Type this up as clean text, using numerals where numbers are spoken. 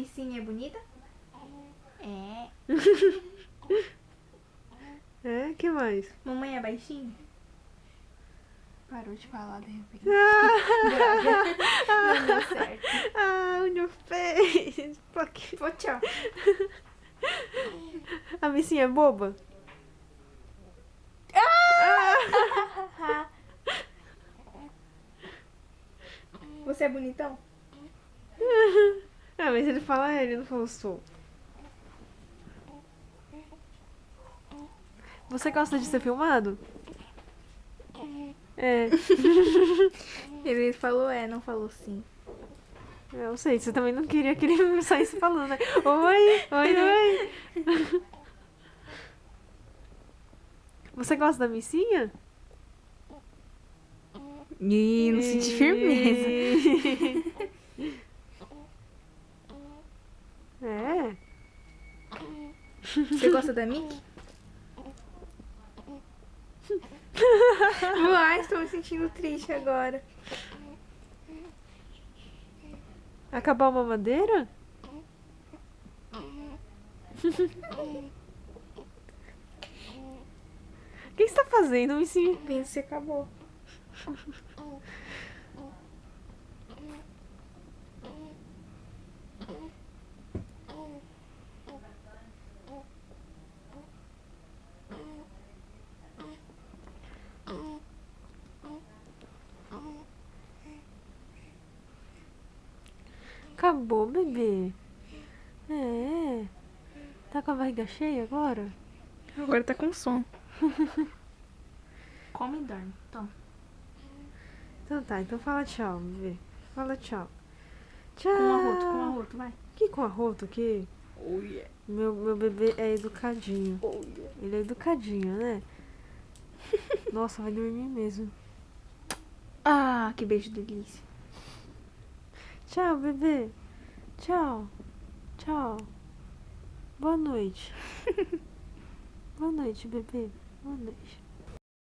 Missinha é bonita? É. É, que mais? Mamãe é baixinha? Parou de falar de repente. Não deu certo. Ah, onde eu fez? Pô, tchau. A Missinha é boba? Você é bonitão? Ah, mas ele fala ele, não falou sou. Você gosta de ser filmado? É, Ele falou não falou sim. eu sei, você também não queria que ele saísse falando, né? Oi, oi, oi. Você gosta da Missinha? Ih, não senti firmeza. É. Você gosta da Mickey? Uai, estou me sentindo triste agora. Acabar uma madeira? O que você tá fazendo, Missinha? Vendo se acabou. Acabou, bebê. É. Tá com a barriga cheia agora? Agora tá com sono. Come e dorme. Toma. Então tá, então fala tchau, bebê. Fala tchau. Tchau. Com arroto, vai. Que com arroto aqui? Oh yeah. Meu bebê é educadinho. Oh yeah. Ele é educadinho, né? Nossa, vai dormir mesmo. Ah, que beijo delícia. Tchau, bebê. Tchau. Tchau. Boa noite. Boa noite, bebê. Boa noite.